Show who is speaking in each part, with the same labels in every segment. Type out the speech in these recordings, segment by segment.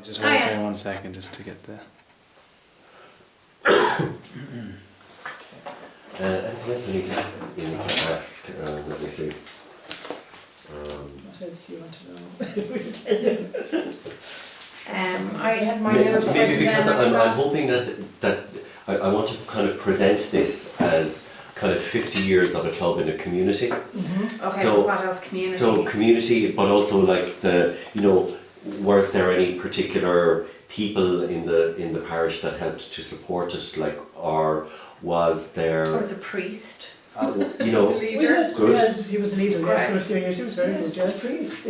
Speaker 1: Just hold there 1 second just to get the...
Speaker 2: Anything else you need to ask, let me see.
Speaker 3: What else do you want to know?
Speaker 4: I had my
Speaker 2: maybe
Speaker 4: notes
Speaker 2: because
Speaker 4: written down.
Speaker 2: I'm hoping that I want to kind of present this as kind of 50 years of a club in a community.
Speaker 4: Okay, so what else? Community.
Speaker 2: So community, but also like was there any particular people in the parish that helped to support it, like, or was there?
Speaker 4: I was a priest.
Speaker 3: Leader.
Speaker 2: Good.
Speaker 3: He was a leader for a few years. He was very good. Yeah, priest.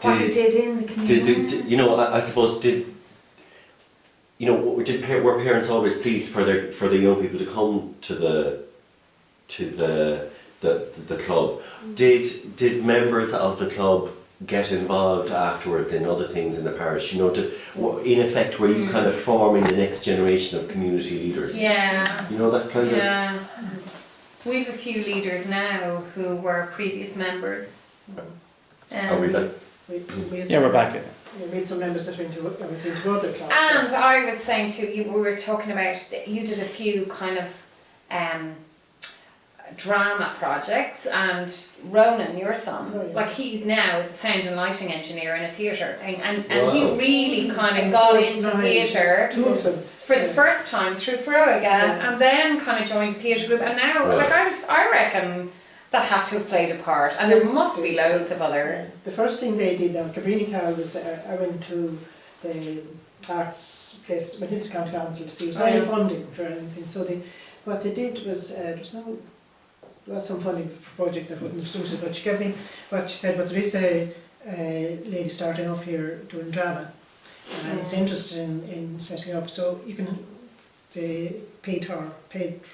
Speaker 4: What he did in the community.
Speaker 2: I suppose were parents always pleased for the young people to come to the club? Did members of the club get involved afterwards in other things in the parish? In effect, were you kind of forming the next generation of community leaders?
Speaker 4: Yeah.
Speaker 2: That kind of.
Speaker 4: Yeah. We've a few leaders now who were previous members.
Speaker 2: Are we back?
Speaker 1: We're back.
Speaker 3: We made some members that went into other clubs.
Speaker 4: And I was saying to you, we were talking about that you did a few kind of drama projects, and Ronan, your son, like he's now is a sound and lighting engineer in a theatre thing, and he really kind of got into theatre for the first time through Feroiga, and then kind of joined the theatre group, and now I reckon that had to have played a part, and there must be loads of other.
Speaker 3: The first thing they did now, Cabrini Carol, was I went to the arts place, went into County Council to see if there was any funding for anything. So what they did was there was some funding for a project that wouldn't have suited, but she gave me what she said. But there is a lady starting off here doing drama, and is interested in setting up. So they paid for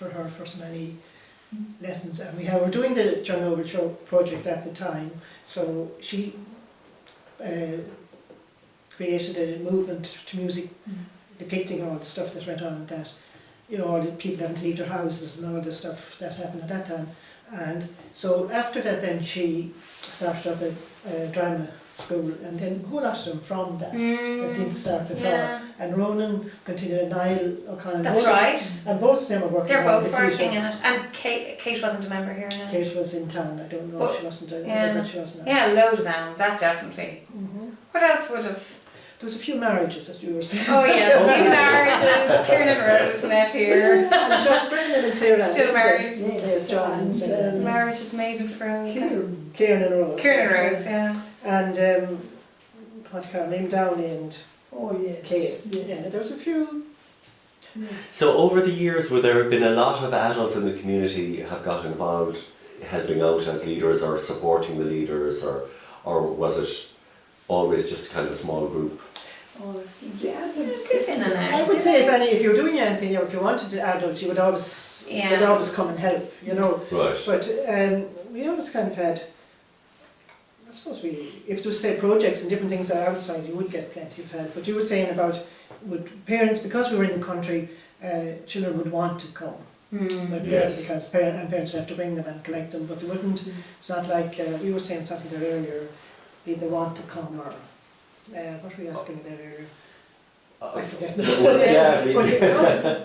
Speaker 3: her for so many lessons, and we were doing the John Noble Show project at the time, so she created a movement to music depicting all the stuff that went on, that all the people having to leave their houses and all the stuff that happened at that time. And so after that then she started up a drama school, and then a whole lot of them from that didn't start with her. And Ronan continued, and Niall O'Connell.
Speaker 4: That's right.
Speaker 3: And both of them are working.
Speaker 4: They're both working in it. And Kate wasn't a member here now.
Speaker 3: Kate was in town. I don't know if she wasn't. But she wasn't.
Speaker 4: Yeah, load of them. That definitely. What else would have?
Speaker 3: There was a few marriages, as you were saying.
Speaker 4: Oh yeah, a few marriages. Kieran and Rose met here.
Speaker 3: And John Brennan and Sarah.
Speaker 4: Still married.
Speaker 3: Yes, John and Sarah.
Speaker 4: Marriages made in Feroiga.
Speaker 3: Kieran and Rose.
Speaker 4: Kieran and Rose, yeah.
Speaker 3: And what do you call him? Downey and Kate.
Speaker 4: Yeah,
Speaker 3: there was a few.
Speaker 2: So over the years, would there have been a lot of adults in the community have got involved, helping out as leaders or supporting the leaders, or was it always just kind of a small group?
Speaker 3: I would say if you were doing anything, if you wanted adults, you would always they'd always come and help,
Speaker 2: Right.
Speaker 3: But we always kind of had. I suppose if there was say projects and different things that are outside, you would get plenty of help. But you were saying about parents, because we were in the country, children would want to come. Because parents would have to bring them and collect them, but they wouldn't. It's not like we were saying something there earlier. They either want to come or what were we asking there earlier? I forget.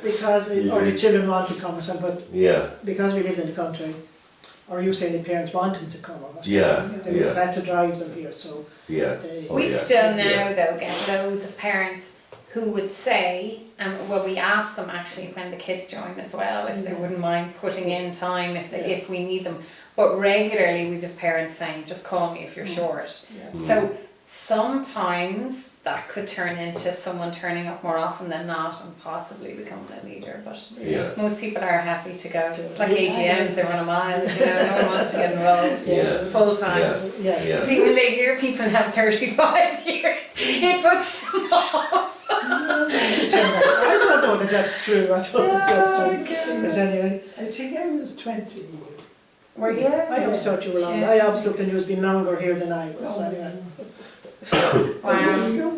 Speaker 3: because or the children want to come or something, but because we lived in the country. Or are you saying the parents want them to come or what? They would have had to drive them here, so
Speaker 4: we'd still now though get loads of parents who would say, we ask them actually when the kids join as well, if they wouldn't mind putting in time if we need them. But regularly we'd have parents saying, just call me if you're short. So sometimes that could turn into someone turning up more often than not and possibly becoming a leader, but most people are happy to go. It's like AGMs, they run a mile, no one wants to get involved full time. See, when they hear people have 35 years, it puts them off.
Speaker 3: I don't know that that's true. I don't know if that's true. But anyway,
Speaker 5: I think I was 20.
Speaker 4: Were you?
Speaker 3: I always thought you were longer. I always looked and you was been longer here than I was.
Speaker 4: Wow.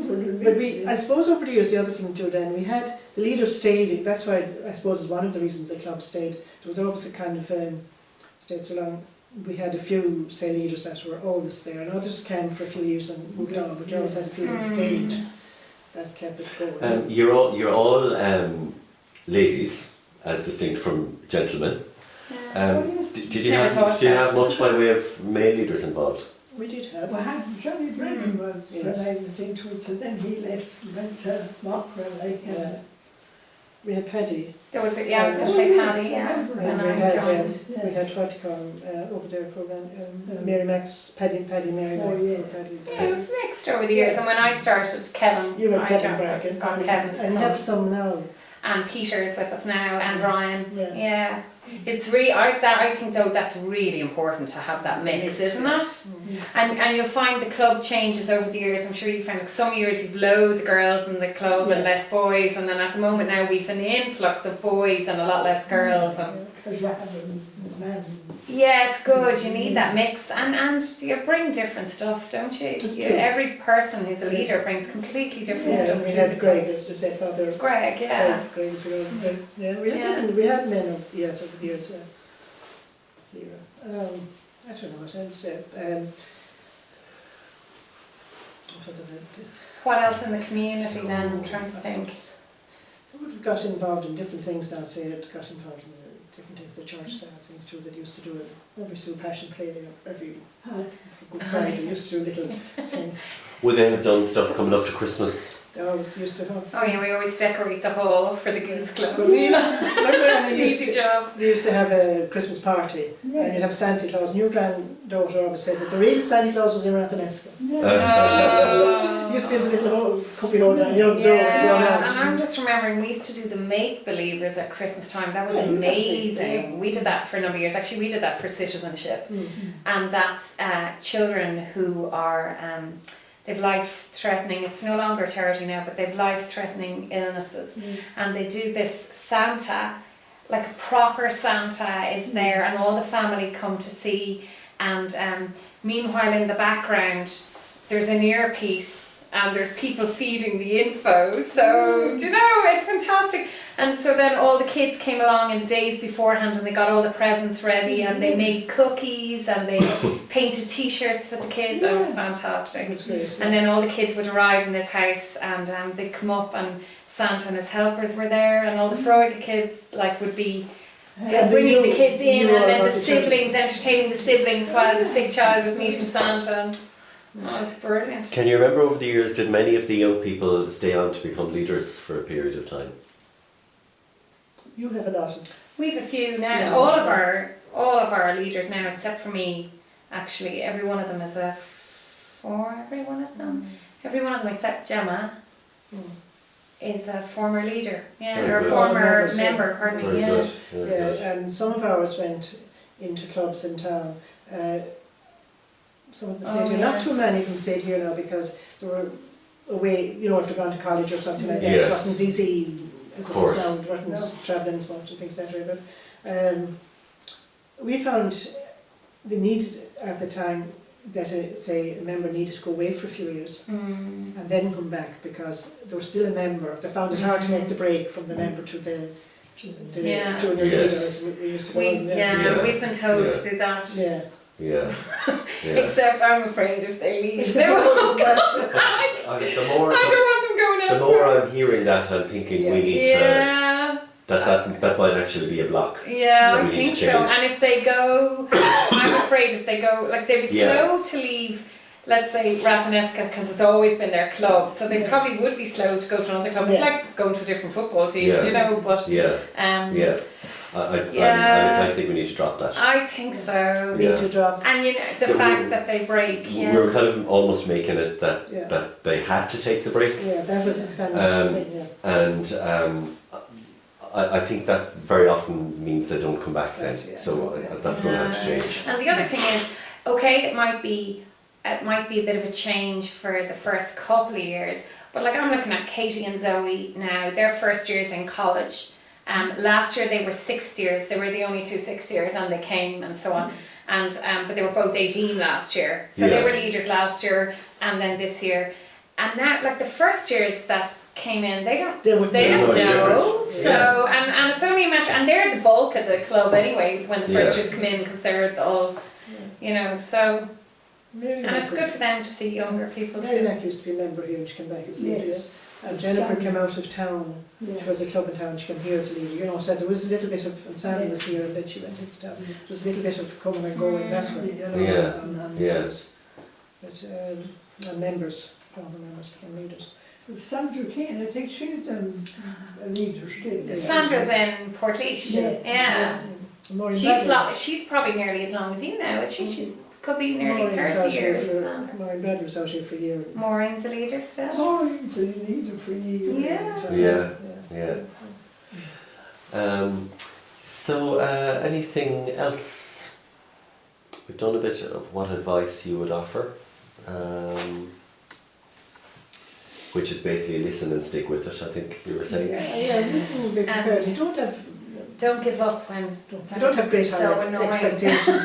Speaker 3: But I suppose over the years, the other thing too, then we had the leaders stayed. That's why I suppose is one of the reasons the club stayed. There was always a kind of stayed so long. we had a few, say, leaders that were always there, and others came for a few years and moved on, but you always had a few that stayed, that kept it going.
Speaker 2: You're all ladies, as distinct from gentlemen. Did you have much by way of male leaders involved?
Speaker 3: We did have.
Speaker 5: Well, Johnny Brennan was
Speaker 3: Yes.
Speaker 5: when I was into it, so then he left and went to Mockrell, like,
Speaker 3: Yeah. We had Paddy,
Speaker 4: There was a, yeah, I was going to say Paddy, yeah.
Speaker 5: And
Speaker 3: and
Speaker 4: When
Speaker 3: we
Speaker 4: I
Speaker 3: had
Speaker 4: joined.
Speaker 3: we had what to call over there program, Mary Max, Paddy, Mary
Speaker 5: Oh,
Speaker 3: Max.
Speaker 5: yeah.
Speaker 3: Paddy,
Speaker 4: Yeah, it was mixed over the years, and when I started, Kevin,
Speaker 3: You were
Speaker 4: I
Speaker 3: Kevin
Speaker 4: jumped
Speaker 3: Bracken,
Speaker 4: on Kevin to
Speaker 3: and
Speaker 4: come.
Speaker 3: have some now.
Speaker 4: And Peter's with us now, and Ryan.
Speaker 3: Yeah.
Speaker 4: Yeah, it's really. I think though that's really important to have that mix, isn't it? And you'll find the club changes over the years. I'm sure you find like some years you've loads of girls in the club and
Speaker 3: Yes.
Speaker 4: less boys, and then at the moment now we've an influx of boys and a lot less girls. And
Speaker 5: because you have a man.
Speaker 4: yeah, it's good. You need that mix, and you bring different stuff, don't you?
Speaker 3: That's
Speaker 4: You
Speaker 3: true.
Speaker 4: every person who's a leader brings completely different
Speaker 3: Yeah,
Speaker 4: stuff.
Speaker 3: we
Speaker 4: to
Speaker 3: had
Speaker 4: the
Speaker 3: Greg,
Speaker 4: club.
Speaker 3: as you said, Father.
Speaker 4: Greg, yeah.
Speaker 3: Greg, yeah, we had
Speaker 4: Yeah.
Speaker 3: different, we had men over the years, I don't know what else. What did I-
Speaker 4: What else in the community then? I'm trying to think.
Speaker 3: So we've got involved in different things now, say it got involved in the different things, the church side of things too, that used to do it. We used to do passion play every Good Friday, used to do a little thing.
Speaker 2: Would they have done stuff coming up to Christmas?
Speaker 3: They always used to have.
Speaker 4: Oh yeah, we always decorate the hall for the Goose Club.
Speaker 3: But we used,
Speaker 4: It's an easy job.
Speaker 3: we used to have a Christmas party, and you'd have Santa Claus. And your granddaughter always said that the real Santa Claus was in Rathneska.
Speaker 4: Oh.
Speaker 3: Used to be in the little cubby hole down the door and run
Speaker 4: Yeah,
Speaker 3: out.
Speaker 4: and I'm just remembering we used to do the make believers at Christmas time. That was
Speaker 3: Yeah,
Speaker 4: amazing.
Speaker 3: yeah.
Speaker 4: We did that for a number of years. Actually, we did that for citizenship, and that's children who are they've life-threatening. It's no longer charity now, but they've life-threatening illnesses, and they do this Santa, like a proper Santa is there, and all the family come to see. And meanwhile, in the background, there's an earpiece. And there's people feeding the info, so do you know, it's fantastic. And so then all the kids came along in the days beforehand and they got all the presents ready and they made cookies and they painted t-shirts with the kids. It was fantastic.
Speaker 3: It was great.
Speaker 4: And then all the kids would arrive in this house and they'd come up and Santa and his helpers were there and all the Freuga kids like would be bringing the kids in and then the siblings entertaining the siblings while the sick child was meeting Santa. Oh, it's brilliant.
Speaker 2: Can you remember over the years, did many of the young people stay on to become leaders for a period of time?
Speaker 3: You have a lot of.
Speaker 4: We've a few now.
Speaker 3: Yeah.
Speaker 4: All of our leaders now, except for me, actually, every one of them is a every one of them. Every one of them except Gemma is a former leader. Yeah,
Speaker 2: Very
Speaker 4: or a
Speaker 2: good.
Speaker 4: former member, pardon me.
Speaker 2: Very
Speaker 4: Yeah.
Speaker 2: good. Very good.
Speaker 3: Yeah, and some of ours went into clubs in town. Some of them stayed here.
Speaker 4: yeah.
Speaker 3: Not too many of them stayed here now because they were away, you know, after going to college or something like that.
Speaker 2: Yes.
Speaker 3: It wasn't as easy as it
Speaker 2: course.
Speaker 3: is now. It wasn't travelling as much and things like that. But we found the need at the time that say a member needed to go away for a few years and then come back because they were still a member. They found it hard to make the break from the member to the
Speaker 4: Yeah.
Speaker 3: junior
Speaker 2: Yes.
Speaker 3: leaders. We used to go in there.
Speaker 2: Yeah.
Speaker 4: We've been told
Speaker 2: Yeah.
Speaker 4: to do that.
Speaker 3: Yeah.
Speaker 2: Yeah. Yeah.
Speaker 4: Except I'm afraid if they leave, they won't go back.
Speaker 2: The more
Speaker 4: I don't want them going
Speaker 2: the
Speaker 4: elsewhere.
Speaker 2: more I'm hearing that, I'm thinking we need to,
Speaker 4: Yeah.
Speaker 2: that might actually be a block.
Speaker 4: Yeah,
Speaker 2: that
Speaker 4: I
Speaker 2: we need
Speaker 4: think
Speaker 2: to
Speaker 4: so.
Speaker 2: change.
Speaker 4: And if they go, I'm afraid if they go, like they'd be
Speaker 2: Yeah.
Speaker 4: slow to leave, let's say Rathneska, because it's always been their club. So they probably would be slow to go to another club. It's
Speaker 3: Yeah.
Speaker 4: like going to a different football team,
Speaker 2: Yeah.
Speaker 4: you know. But
Speaker 2: Yeah.
Speaker 4: yeah,
Speaker 2: I think we need to drop that.
Speaker 4: I think so.
Speaker 3: Need
Speaker 2: Yeah.
Speaker 3: to drop.
Speaker 4: And you know the
Speaker 2: Yeah,
Speaker 4: fact that they break.
Speaker 2: We
Speaker 4: Yeah.
Speaker 2: were kind of almost making it that
Speaker 3: Yeah.
Speaker 2: that they had to take the break,
Speaker 3: Yeah, that was kind of the thing, yeah.
Speaker 2: and I think that very often means they don't come back then.
Speaker 3: Right, yeah.
Speaker 2: So that's going to have to change.
Speaker 4: And the other thing is, okay, it might be a bit of a change for the first couple of years, but like I'm looking at Katie and Zoe now, their first years in college. Last year they were sixth years, they were the only two sixth years and they came and so on. And but they were both 18 last year. So they
Speaker 2: Yeah.
Speaker 4: were leaders last year and then this year. And now like the first years that came in, they don't
Speaker 3: They would
Speaker 4: they
Speaker 2: Yeah,
Speaker 4: don't
Speaker 2: no,
Speaker 4: know.
Speaker 2: different.
Speaker 4: So and it's only a matter and they're the bulk of the club anyway when the first
Speaker 2: Yeah.
Speaker 4: years come in because they're all you know, so,
Speaker 3: Mary
Speaker 4: and it's
Speaker 3: Mac
Speaker 4: good for them to see younger people
Speaker 3: Mary
Speaker 4: too.
Speaker 3: Mac used to be a member here and she came back as leader.
Speaker 5: Yes.
Speaker 3: And Jennifer came out of town.
Speaker 5: Yeah.
Speaker 3: She was a club in town, she came here as a leader, you know, so there was a little bit of, and Sandy
Speaker 5: Yeah.
Speaker 3: was here and then she went into town. There was a little bit of coming and going that way, you know.
Speaker 2: Yeah.
Speaker 3: And
Speaker 2: Yeah.
Speaker 3: leaders. But, and members, former members became leaders.
Speaker 5: Sandra Kane, I think she's a leader still.
Speaker 3: Yeah.
Speaker 4: Sandra's in Portlaoise. Yeah.
Speaker 3: Maureen
Speaker 4: She's
Speaker 3: Bradley-
Speaker 4: she's probably nearly as long as you now, is she? She's could be nearly
Speaker 3: Maureen was
Speaker 4: 30
Speaker 3: out here
Speaker 4: years.
Speaker 3: for- Maureen Bradley was out here for a year.
Speaker 4: Maureen's a leader still.
Speaker 5: Oh, he's a leader for you.
Speaker 4: Yeah.
Speaker 2: Yeah. So, anything else? We've done a bit of what advice you would offer, which is basically listen and stick with it, I think you were saying.
Speaker 3: Yeah, listen, be prepared. You don't have
Speaker 4: Don't give up when
Speaker 3: you don't have great
Speaker 4: so
Speaker 3: high
Speaker 4: annoying.
Speaker 3: expectations.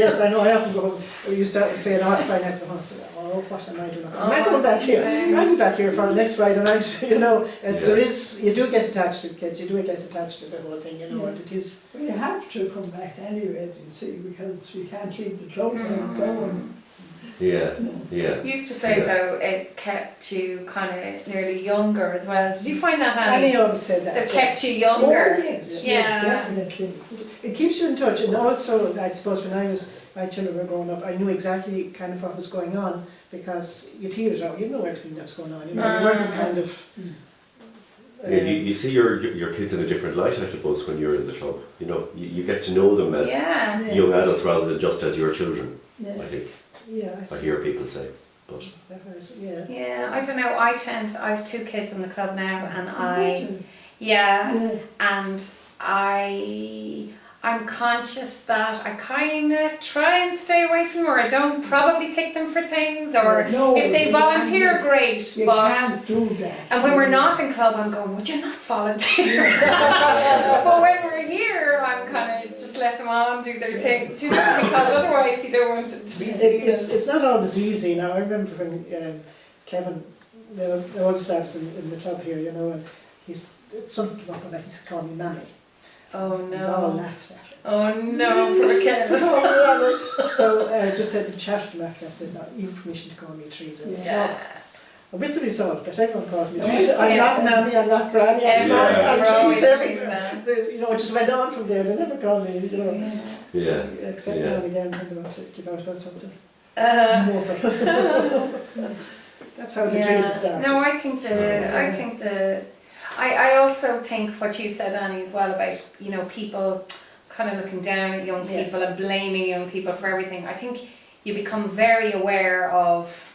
Speaker 3: Yes, I know. I often go home. You start saying, "Oh, Friday night, go home." I say, "Oh, what am I doing? I'm not going back here. I'll be back here for next Friday night." You know, there is. You do get attached to kids. You do get attached to the whole thing. You know, and it is.
Speaker 5: We have to come back anyway, you see, because we can't leave the club on its own.
Speaker 2: Yeah, yeah.
Speaker 4: Used to say though it kept you kind of nearly younger as well. Did you find that,
Speaker 3: Annie
Speaker 4: Annie?
Speaker 3: always said that.
Speaker 4: It kept you younger.
Speaker 5: Oh, yes,
Speaker 4: Yeah.
Speaker 5: definitely.
Speaker 3: It keeps you in touch, and also, I suppose, when my children were growing up, I knew exactly kind of what was going on because you'd hear it out. You know everything that was going on. You know, you weren't kind of.
Speaker 2: Yeah, you see your kids in a different light, I suppose, when you're in the club. You know, you get to know them as
Speaker 4: Yeah.
Speaker 2: young adults rather than just as your children,
Speaker 5: Yeah.
Speaker 2: I think.
Speaker 3: Yeah,
Speaker 2: I hear people say. But
Speaker 3: yeah.
Speaker 4: Yeah, I don't know. I have 2 kids in the club now, and
Speaker 5: Imagine.
Speaker 4: yeah, and I'm conscious that I kind of try and stay away from them, or I don't probably pick them for things, or
Speaker 5: No,
Speaker 4: if they
Speaker 5: you
Speaker 4: volunteer,
Speaker 5: can't.
Speaker 4: great,
Speaker 5: You
Speaker 4: but.
Speaker 5: can't do that.
Speaker 4: And when we're not in club, I'm going, would you not volunteer? But when we're here, I'm kind of just let them on do their thing, because otherwise you don't want it to be serious.
Speaker 3: It's not always easy. Now, I remember when Kevin, the oldest lad was in the club here, you know, and something came up with that, he used to call me Mammy.
Speaker 4: Oh
Speaker 3: And they all
Speaker 4: no.
Speaker 3: laughed at it.
Speaker 4: Oh no, poor Kevin.
Speaker 3: So just had the chat with him after that, says, "Now, you have permission to call me Teresa."
Speaker 4: Yeah.
Speaker 3: A bit of result that everyone calls me
Speaker 5: Oh,
Speaker 3: Teresa. I'm
Speaker 4: yeah.
Speaker 3: not Mammy, I'm not Granny, I'm
Speaker 4: Everyone,
Speaker 3: not,
Speaker 4: we're
Speaker 3: I'm
Speaker 4: always
Speaker 3: Teresa
Speaker 4: treating
Speaker 3: everywhere.
Speaker 4: them.
Speaker 3: You know, it just went on from there. They never called me, you know.
Speaker 2: yeah,
Speaker 3: Except
Speaker 2: Yeah.
Speaker 3: now and again when they want to give out about something.
Speaker 4: Uh,
Speaker 3: That's how the Teresa started.
Speaker 4: No, I also think what you said, Annie, as well about, you know, people kind of looking down at young
Speaker 3: Yes.
Speaker 4: people and blaming young people for everything. I think you become very aware of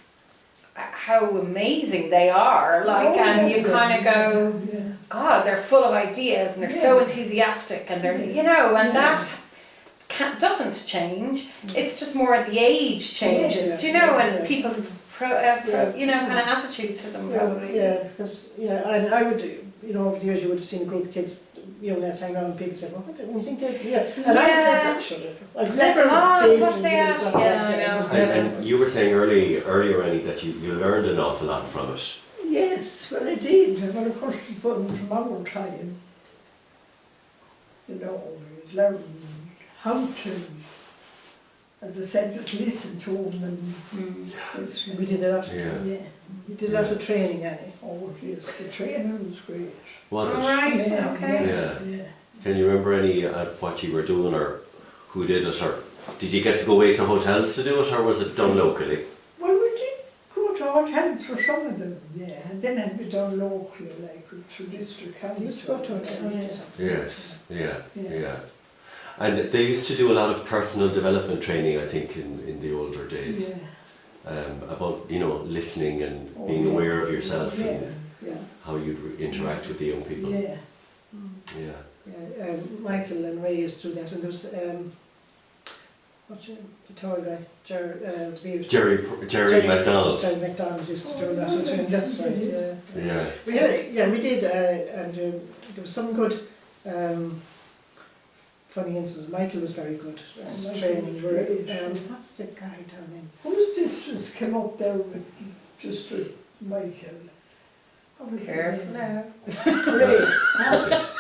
Speaker 4: how amazing they are, like, and you kind of go,
Speaker 5: Yeah.
Speaker 4: God, they're full of ideas and they're so enthusiastic and they're, you know, and that doesn't change. It's just more the age changes, do you know, and it's people's you know, kind of attitude to them probably.
Speaker 3: Yeah, because, and I would, you know, over the years you would have seen a group of kids, young lads hanging around and people say, well, what do you think they, and I was
Speaker 4: Yeah.
Speaker 3: actually, I've
Speaker 4: Let's
Speaker 3: never
Speaker 4: on,
Speaker 3: faced
Speaker 4: what
Speaker 3: it,
Speaker 4: they
Speaker 3: it's
Speaker 4: ask,
Speaker 3: not
Speaker 4: yeah,
Speaker 3: like
Speaker 4: I
Speaker 3: that,
Speaker 4: know.
Speaker 3: never.
Speaker 2: and you were saying earlier, Annie, that you learned an awful lot from it.
Speaker 5: Yes, well I did. Well, of course, we put them from our time. You know, we learned how to, as I said, just listen to them and it's
Speaker 3: We did a lot,
Speaker 2: Yeah.
Speaker 5: Yeah.
Speaker 3: we did a lot of training, Annie.
Speaker 5: Oh, yes, the training was great.
Speaker 2: Was it?
Speaker 4: Right,
Speaker 5: Yeah,
Speaker 4: okay.
Speaker 2: Yeah.
Speaker 5: Yeah.
Speaker 2: Can you remember any of what you were doing or who did it, or did you get to go away to hotels to do it, or was it done locally?
Speaker 5: Well, we did go to hotels for some of them, yeah, and then it be done locally, like through district county.
Speaker 3: We used to go to hotels.
Speaker 2: Yes, yeah,
Speaker 5: Yeah.
Speaker 2: yeah. And they used to do a lot of personal development training, I think, in the older days,
Speaker 5: Yeah.
Speaker 2: about, you know, listening and
Speaker 5: Oh,
Speaker 2: being
Speaker 5: yeah.
Speaker 2: aware of yourself
Speaker 5: Yeah.
Speaker 2: and
Speaker 3: Yeah,
Speaker 2: how you'd interact with the young people.
Speaker 5: Yeah.
Speaker 2: Yeah.
Speaker 3: yeah, Michael and Ray used to do that, and there was, what's his, the tall guy, Jerry McDonald.
Speaker 2: Jerry
Speaker 3: Jerry McDonald used to do that, and that's right, yeah.
Speaker 2: Yeah.
Speaker 3: We did, and there was some good funny instances. Michael was very good at
Speaker 5: Michael
Speaker 3: training.
Speaker 5: was great.
Speaker 3: What's the guy down in?
Speaker 5: Who's this just came up there with, just with Michael? What was his
Speaker 4: Careful
Speaker 5: name?
Speaker 4: now.
Speaker 3: Ray.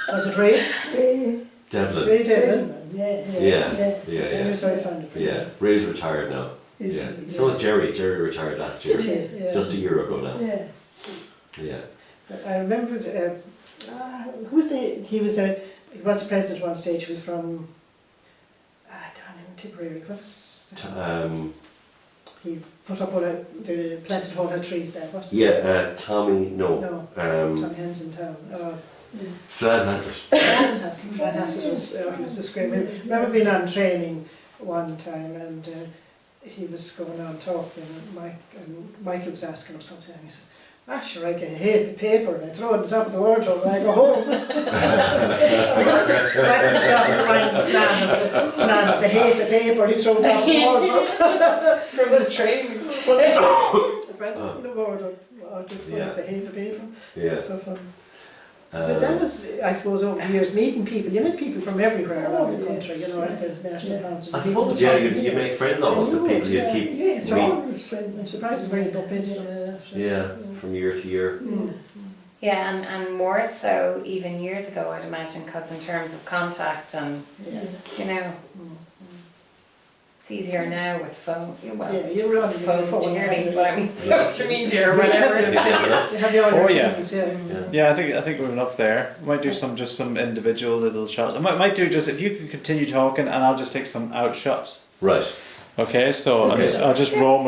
Speaker 3: Was it Ray?
Speaker 5: Ray.
Speaker 2: Devlin.
Speaker 3: Ray Devlin.
Speaker 5: yeah.
Speaker 3: He was very fond of it.
Speaker 2: Yeah, Ray's retired now. Yeah. So is Jerry. Jerry retired last year.
Speaker 3: Did he? Yeah.
Speaker 2: Just a year ago now.
Speaker 5: Yeah.
Speaker 2: Yeah.
Speaker 3: I remember, who was he was the president at one stage. He was from, down in Tipperary. He put up planted whole trees there. What?
Speaker 2: Yeah, Tommy,
Speaker 3: No, Tommy Henson Town.
Speaker 2: Flan has it.
Speaker 3: Flan Hassett was, he was just great. I remember being on training one time and he was going on talking and Michael was asking him something and he said, sure, I can hate the paper and I throw it on the top of the wardrobe and I go home. Michael was talking about Flan, the hate the paper, he threw it on the wardrobe.
Speaker 4: From his training.
Speaker 3: From the wardrobe, just put up the hate the paper.
Speaker 2: Yeah.
Speaker 3: So fun. So that was, I suppose, over the years, meeting people. You met people from everywhere around the country, you know, at the National Council.
Speaker 2: I suppose, yeah, you make friends almost with people you keep
Speaker 5: It's
Speaker 2: meet.
Speaker 5: always friendly.
Speaker 3: I'm surprised where you bump into them.
Speaker 2: Yeah, from year to year.
Speaker 4: Yeah, and more so even years ago, I'd imagine, because in terms of contact and, you know, it's easier now with phone. Well,
Speaker 3: Yeah, you're on
Speaker 4: phones
Speaker 3: phone,
Speaker 4: dearly,
Speaker 3: yeah.
Speaker 4: but I mean social media or whatever.
Speaker 3: You have your
Speaker 1: Oh, yeah.
Speaker 3: things, yeah.
Speaker 1: Yeah, I think we're enough there. We might do some individual little shots. I might do just, if you can continue talking and I'll just take some out shots.
Speaker 2: Right.
Speaker 1: Okay, so
Speaker 2: Okay.
Speaker 1: I'll just roam